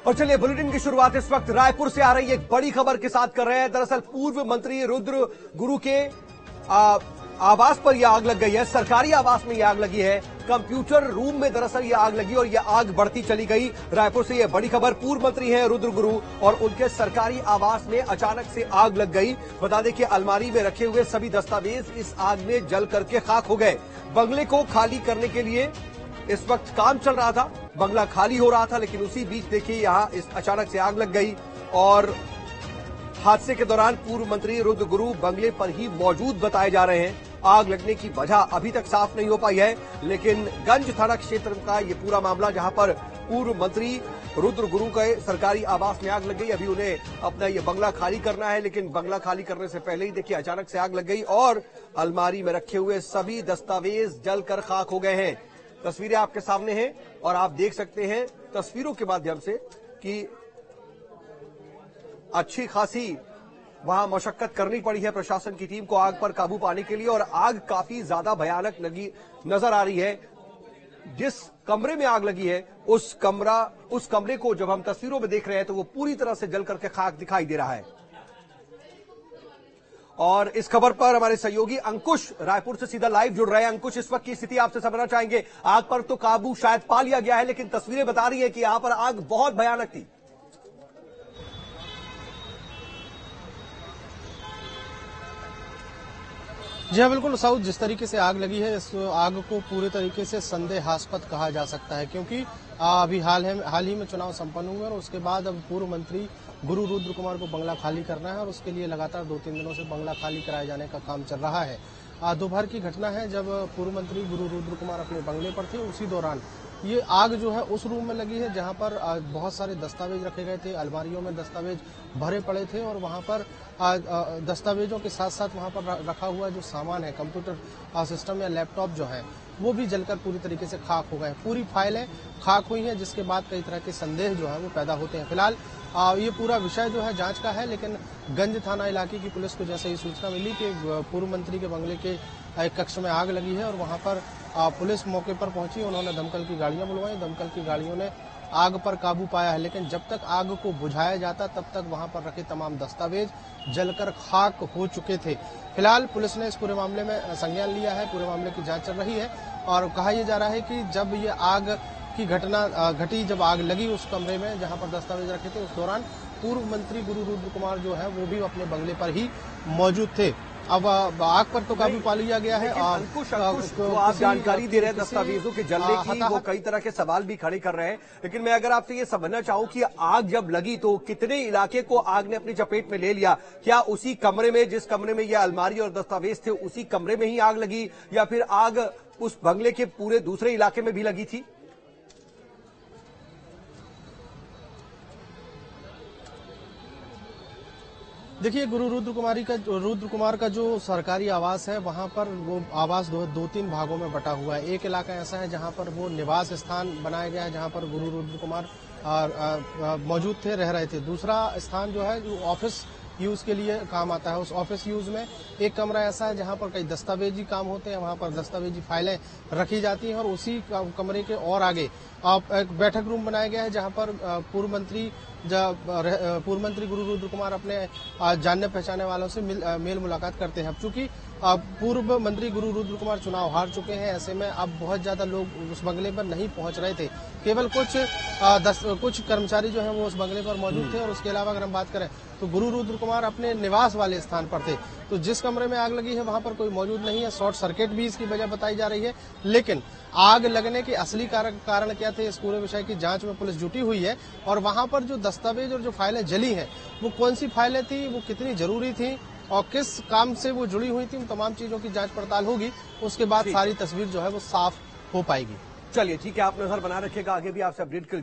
और चलिए बुलेटिन की शुरुआत इस वक्त रायपुर से आ रही एक बड़ी खबर के साथ कर रहे हैं। दरअसल पूर्व मंत्री रुद्र गुरु के आवास पर यह आग लग गई है। सरकारी आवास में यह आग लगी है। कंप्यूटर रूम में दरअसल यह आग लगी और यह आग बढ़ती चली गई। रायपुर से यह बड़ी खबर। पूर्व मंत्री हैं रुद्र गुरु और उनके सरकारी आवास में अचानक से आग लग गई। बता दें कि अलमारी में रखे हुए सभी दस्तावेज इस आग में जल करके खाक हो गए। बंगले को खाली करने के लिए इस वक्त काम चल रहा था, बंगला खाली हो रहा था, लेकिन उसी बीच देखिए यहां इस अचानक से आग लग गई और हादसे के दौरान पूर्व मंत्री रुद्र गुरु बंगले पर ही मौजूद बताए जा रहे हैं। आग लगने की वजह अभी तक साफ नहीं हो पाई है, लेकिन गंज थाना क्षेत्र का ये पूरा मामला जहां पर पूर्व मंत्री रुद्र गुरु के सरकारी आवास में आग लग गई। अभी उन्हें अपना ये बंगला खाली करना है, लेकिन बंगला खाली करने से पहले ही देखिए अचानक से आग लग गई और अलमारी में रखे हुए सभी दस्तावेज जलकर खाक हो गए हैं। तस्वीरें आपके सामने हैं और आप देख सकते हैं तस्वीरों के माध्यम से कि अच्छी खासी वहां मशक्कत करनी पड़ी है प्रशासन की टीम को आग पर काबू पाने के लिए और आग काफी ज्यादा भयानक लगी नजर आ रही है। जिस कमरे में आग लगी है उस कमरे को जब हम तस्वीरों में देख रहे हैं तो वो पूरी तरह से जल करके खाक दिखाई दे रहा है। और इस खबर पर हमारे सहयोगी अंकुश रायपुर से सीधा लाइव जुड़ रहे हैं। अंकुश, इस वक्त की स्थिति आपसे समझना चाहेंगे। आग पर तो काबू शायद पा लिया गया है, लेकिन तस्वीरें बता रही है कि यहां पर आग बहुत भयानक थी। जी हाँ, बिल्कुल साउथ, जिस तरीके से आग लगी है इस आग को पूरे तरीके से संदेहास्पद कहा जा सकता है, क्योंकि अभी हाल ही में चुनाव संपन्न हुए और उसके बाद अब पूर्व मंत्री गुरु रुद्र कुमार को बंगला खाली करना है और उसके लिए लगातार 2-3 दिनों से बंगला खाली कराए जाने का काम चल रहा है। दोपहर की घटना है जब पूर्व मंत्री गुरु रुद्र कुमार अपने बंगले पर थे, उसी दौरान ये आग जो है उस रूम में लगी है जहां पर बहुत सारे दस्तावेज रखे गए थे। अलमारियों में दस्तावेज भरे पड़े थे और वहां पर दस्तावेजों के साथ साथ वहां पर रखा हुआ जो सामान है, कंप्यूटर सिस्टम या लैपटॉप जो है, वो भी जलकर पूरी तरीके से खाक हो गए। पूरी फाइलें खाक हुई हैं, जिसके बाद कई तरह के संदेह जो है वो पैदा होते हैं। फिलहाल ये पूरा विषय जो है जांच का है, लेकिन गंज थाना इलाके की पुलिस को जैसे ही सूचना मिली कि पूर्व मंत्री के बंगले के एक कक्ष में आग लगी है और वहां पर पुलिस मौके पर पहुंची, उन्होंने दमकल की गाड़ियां बुलवाई। दमकल की गाड़ियों ने आग पर काबू पाया है, लेकिन जब तक आग को बुझाया जाता तब तक वहां पर रखे तमाम दस्तावेज जलकर खाक हो चुके थे। फिलहाल पुलिस ने इस पूरे मामले में संज्ञान लिया है, पूरे मामले की जांच चल रही है और कहा यह जा रहा है कि जब ये आग की घटना घटी, जब आग लगी उस कमरे में जहां पर दस्तावेज रखे थे, उस दौरान पूर्व मंत्री गुरु रुद्र कुमार जो है वो भी अपने बंगले पर ही मौजूद थे। अब आग पर तो काबू पा लिया गया है। अंकुश, तो आप जानकारी दे रहे हैं दस्तावेजों के जलने की, वो कई तरह के सवाल भी खड़े कर रहे हैं, लेकिन मैं अगर आपसे ये समझना चाहूं कि आग जब लगी तो कितने इलाके को आग ने अपनी चपेट में ले लिया? क्या उसी कमरे में, जिस कमरे में ये अलमारी और दस्तावेज थे, उसी कमरे में ही आग लगी या फिर आग उस बंगले के पूरे दूसरे इलाके में भी लगी थी? देखिए, गुरु रुद्र कुमार का जो सरकारी आवास है वहां पर वो आवास 2-3 भागों में बटा हुआ है। एक इलाका ऐसा है जहां पर वो निवास स्थान बनाया गया है, जहां पर गुरु रुद्र कुमार मौजूद थे, रह रहे थे। दूसरा स्थान जो है जो ऑफिस यूज के लिए काम आता है, उस ऑफिस यूज में एक कमरा ऐसा है जहां पर कई दस्तावेजी काम होते हैं, वहां पर दस्तावेजी फाइलें रखी जाती हैं और उसी कमरे के और आगे एक बैठक रूम बनाया गया है जहां पर पूर्व मंत्री गुरु रुद्र कुमार अपने जानने पहचाने वालों से मेल मुलाकात करते हैं। अब चूंकि पूर्व मंत्री गुरु रुद्र कुमार चुनाव हार चुके हैं, ऐसे में अब बहुत ज्यादा लोग उस बंगले पर नहीं पहुंच रहे थे। केवल कुछ कर्मचारी जो हैं वो उस बंगले पर मौजूद थे और उसके अलावा अगर हम बात करें तो गुरु रुद्र कुमार अपने निवास वाले स्थान पर थे। तो जिस कमरे में आग लगी है वहां पर कोई मौजूद नहीं है। शॉर्ट सर्किट भी इसकी वजह बताई जा रही है, लेकिन आग लगने के असली कारण क्या थे, इस पूरे विषय की जांच में पुलिस जुटी हुई है। और वहां पर जो दस्तावेज और जो फाइलें जली हैं वो कौन सी फाइलें थी, वो कितनी जरूरी थी और किस काम से वो जुड़ी हुई थी, उन तमाम चीजों की जांच पड़ताल होगी। उसके बाद सारी तस्वीर जो है वो साफ हो पाएगी। चलिए ठीक है, आप नजर बना रखिएगा, आगे भी आपसे अपडेट